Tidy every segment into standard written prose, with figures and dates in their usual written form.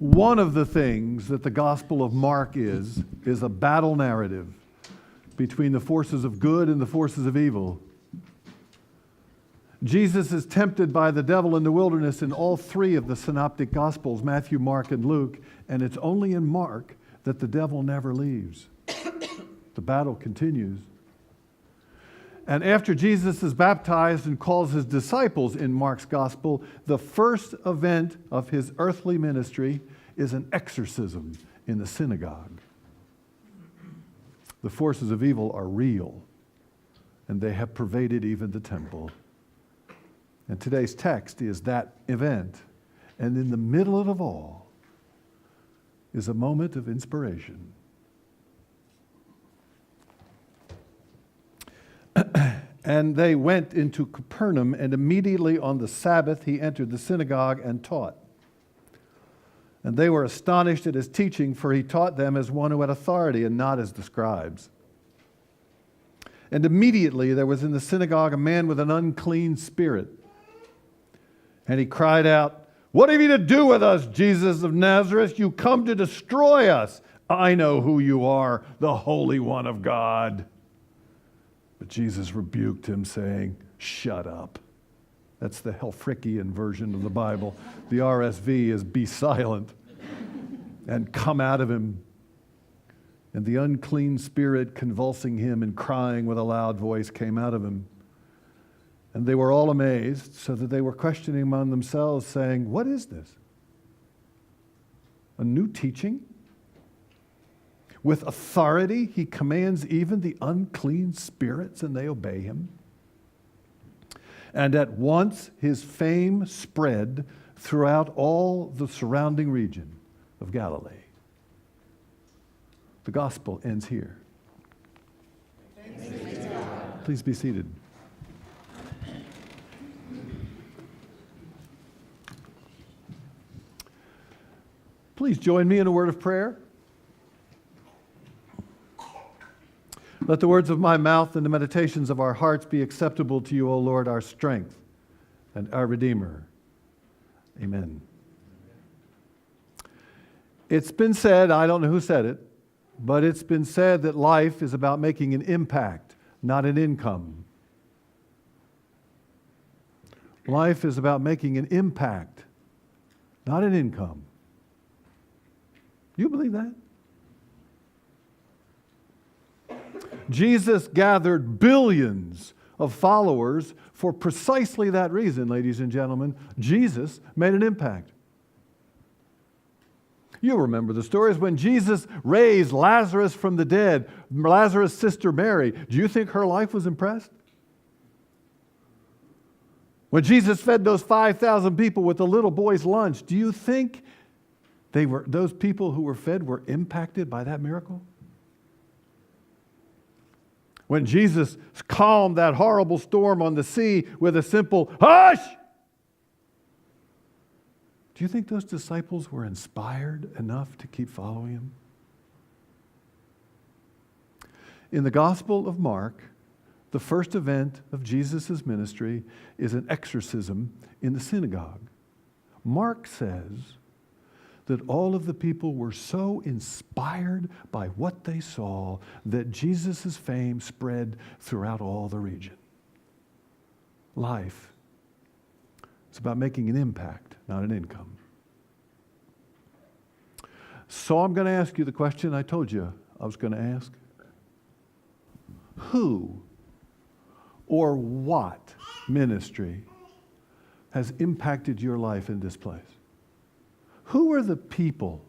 One of the things that the Gospel of Mark is a battle narrative between the forces of good and the forces of evil. Jesus is tempted by the devil in the wilderness in all three of the synoptic Gospels, Matthew, Mark, and Luke, and it's only in Mark that the devil never leaves. The battle continues. And after Jesus is baptized and calls his disciples in Mark's Gospel, the first event of his earthly ministry is an exorcism in the synagogue. The forces of evil are real, and they have pervaded even the temple. And today's text is that event. And in the middle of it all is a moment of inspiration. And they went into Capernaum, and immediately on the Sabbath he entered the synagogue and taught. And they were astonished at his teaching, for he taught them as one who had authority and not as the scribes. And immediately there was in the synagogue a man with an unclean spirit. And he cried out, "What have you to do with us, Jesus of Nazareth? You come to destroy us. I know who you are, the Holy One of God." But Jesus rebuked him, saying, "Shut up." That's the Helfrichian version of the Bible. The RSV is "be silent and come out of him." And the unclean spirit, convulsing him and crying with a loud voice, came out of him. And they were all amazed, so that they were questioning among themselves, saying, "What is this? A new teaching? With authority he commands even the unclean spirits, and they obey him." And at once his fame spread throughout all the surrounding region of Galilee. The gospel ends here. Please be seated. Please join me in a word of prayer. Let the words of my mouth and the meditations of our hearts be acceptable to you, O Lord, our strength and our Redeemer. Amen. It's been said, I don't know who said it, but it's been said that life is about making an impact, not an income. Life is about making an impact, not an income. You believe that? Jesus gathered billions of followers for precisely that reason, ladies and gentlemen. Jesus made an impact. You remember the stories when Jesus raised Lazarus from the dead, Lazarus' sister Mary. Do you think her life was impressed? When Jesus fed those 5,000 people with the little boy's lunch, do you think those people who were fed were impacted by that miracle? When Jesus calmed that horrible storm on the sea with a simple "hush!" Do you think those disciples were inspired enough to keep following him? In the Gospel of Mark, the first event of Jesus' ministry is an exorcism in the synagogue. Mark says that all of the people were so inspired by what they saw that Jesus' fame spread throughout all the region. Life is about making an impact, not an income. So I'm going to ask you the question I told you I was going to ask. Who or what ministry has impacted your life in this place? Who are the people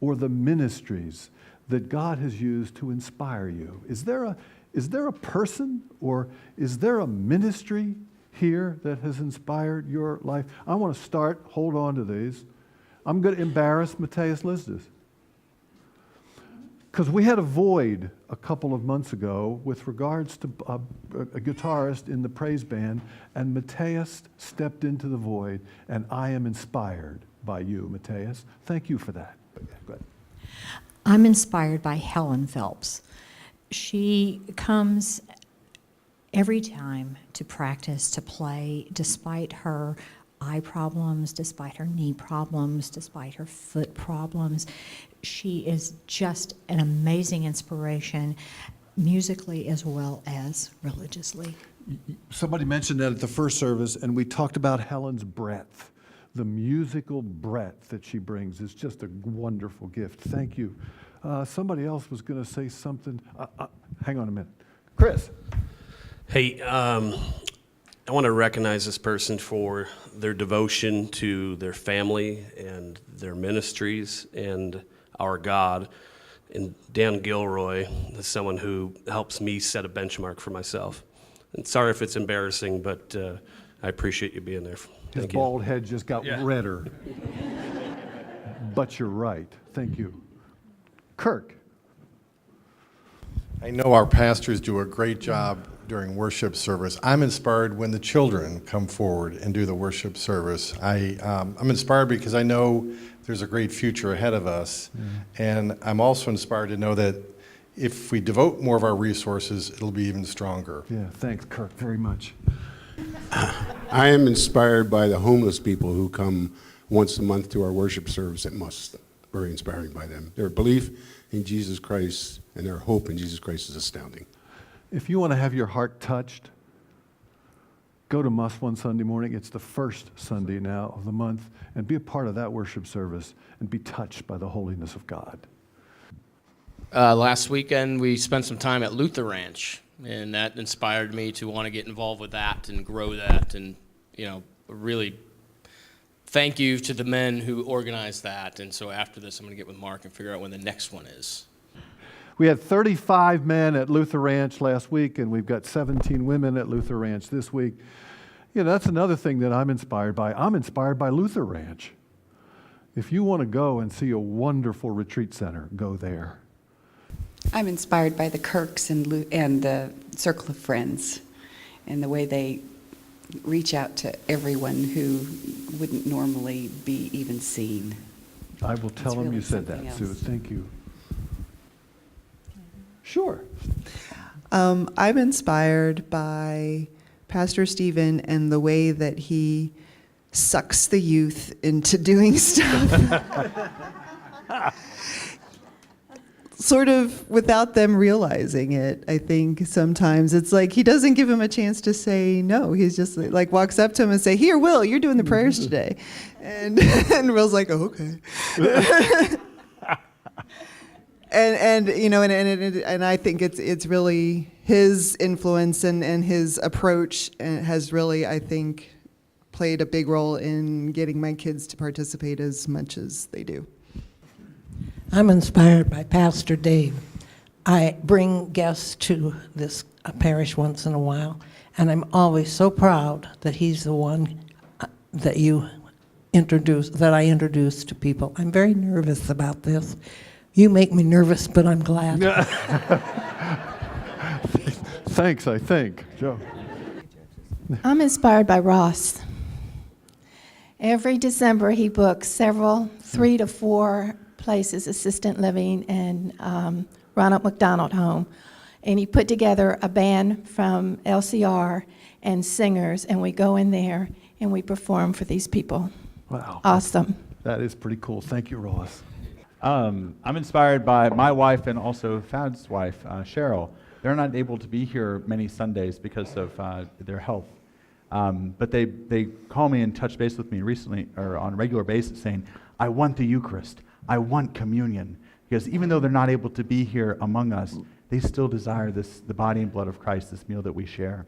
or the ministries that God has used to inspire you? Is there a person or is there a ministry here that has inspired your life? I want to start, hold on to these. I'm going to embarrass Matthias Lisdes. Because we had a void a couple of months ago with regards to a guitarist in the praise band, and Matthias stepped into the void, and I am inspired by you, Matthias. Thank you for that. Go ahead. I'm inspired by Helen Phelps. She comes every time to practice, to play, despite her eye problems, despite her knee problems, despite her foot problems. She is just an amazing inspiration, musically as well as religiously. Somebody mentioned that at the first service, and we talked about Helen's breadth. The musical breadth that she brings is just a wonderful gift. Thank you. Somebody else was going to say something. Hang on a minute. Chris. Hey, I want to recognize this person for their devotion to their family and their ministries and our God. And Dan Gilroy is someone who helps me set a benchmark for myself. And sorry if it's embarrassing, but I appreciate you being there. His bald head just got redder. But you're right. Thank you. Kirk. I know our pastors do a great job during worship service. I'm inspired when the children come forward and do the worship service. I'm inspired because I know there's a great future ahead of us. And I'm also inspired to know that if we devote more of our resources, it'll be even stronger. Yeah, thanks, Kirk, very much. I am inspired by the homeless people who come once a month to our worship service at Must. Very inspiring by them. Their belief in Jesus Christ and their hope in Jesus Christ is astounding. If you want to have your heart touched, go to Must one Sunday morning. It's the first Sunday now of the month, and be a part of that worship service and be touched by the holiness of God. Last weekend, we spent some time at Lutheran, and that inspired me to want to get involved with that and grow that. And, really thank you to the men who organized that. And so after this, I'm going to get with Mark and figure out when the next one is. We had 35 men at Luther Ranch last week, and we've got 17 women at Luther Ranch this week. That's another thing that I'm inspired by. I'm inspired by Luther Ranch. If you want to go and see a wonderful retreat center, go there. I'm inspired by the Kirks and the Circle of Friends and the way they reach out to everyone who wouldn't normally be even seen. I will tell them really you said that, something Sue. else. Thank you. Sure. I'm inspired by Pastor Stephen and the way that he sucks the youth into doing stuff. Sort of without them realizing it, I think sometimes. It's like he doesn't give him a chance to say no. He's just like walks up to him and say, "Here, Will, you're doing the prayers today." And Will's like, "Oh, okay." And I think it's really his influence and his approach has really, I think, played a big role in getting my kids to participate as much as they do. I'm inspired by Pastor Dave. I bring guests to this parish once in a while, and I'm always so proud that he's the one that I introduce to people. I'm very nervous about this. You make me nervous, but I'm glad. Thanks, I think. Joe. I'm inspired by Ross. Every December, he books 3 to 4 places, assistant living and Ronald McDonald Home. And he put together a band from LCR and singers, and we go in there and we perform for these people. Wow. Awesome. That is pretty cool. Thank you, Ross. I'm inspired by my wife and also Thad's wife, Cheryl. They're not able to be here many Sundays because of their health. But they call me and touch base with me recently, or on a regular basis, saying, "I want the Eucharist. I want communion." Because even though they're not able to be here among us, they still desire the body and blood of Christ, this meal that we share.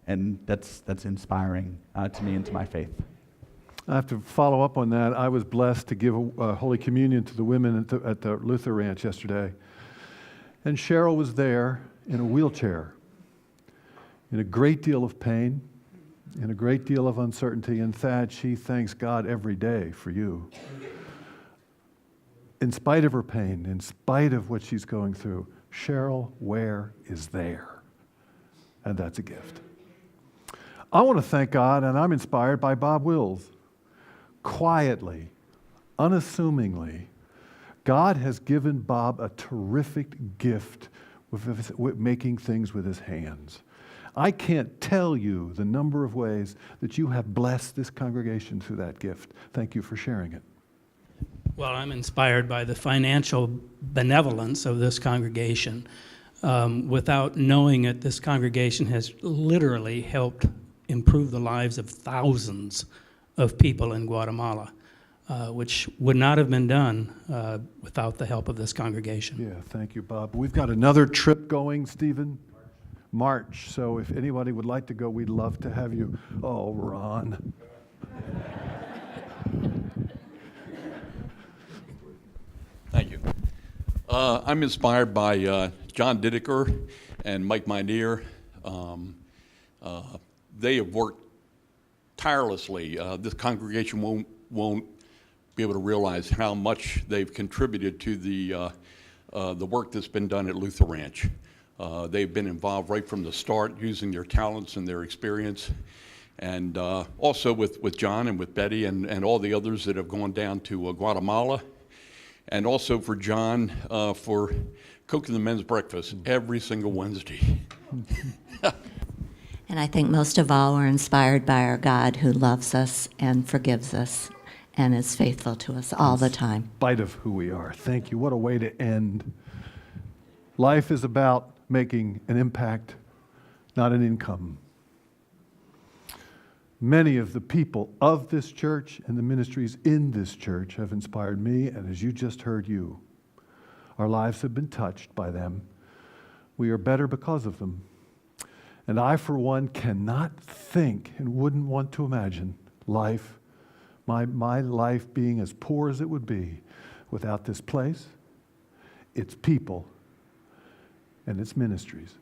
And that's inspiring to me and to my faith. I have to follow up on that. I was blessed to give Holy Communion to the women at the Luther Ranch yesterday. And Cheryl was there in a wheelchair, in a great deal of pain, in a great deal of uncertainty. And Thad, she thanks God every day for you. In spite of her pain, in spite of what she's going through, Cheryl Ware is there. And that's a gift. I want to thank God, and I'm inspired by Bob Wills. Quietly, unassumingly, God has given Bob a terrific gift with making things with his hands. I can't tell you the number of ways that you have blessed this congregation through that gift. Thank you for sharing it. Well, I'm inspired by the financial benevolence of this congregation. Without knowing it, this congregation has literally helped improve the lives of thousands of people in Guatemala, which would not have been done without the help of this congregation. Yeah, thank you, Bob. We've got another trip going, Stephen. March. So if anybody would like to go, we'd love to have you. Oh, Ron. Thank you. I'm inspired by John Dideker and Mike Minear. They have worked tirelessly. This congregation won't be able to realize how much they've contributed to the work that's been done at Luther Ranch. They've been involved right from the start, using their talents and their experience. And also with John and with Betty and all the others that have gone down to Guatemala. And also for John for cooking the men's breakfast every single Wednesday. And I think most of all, we're inspired by our God who loves us and forgives us and is faithful to us all the time. In spite of who we are. Thank you. What a way to end. Life is about making an impact, not an income. Many of the people of this church and the ministries in this church have inspired me, and as you just heard, you. Our lives have been touched by them. We are better because of them. And I, for one, cannot think and wouldn't want to imagine life, my life being as poor as it would be without this place, its people, and its ministries.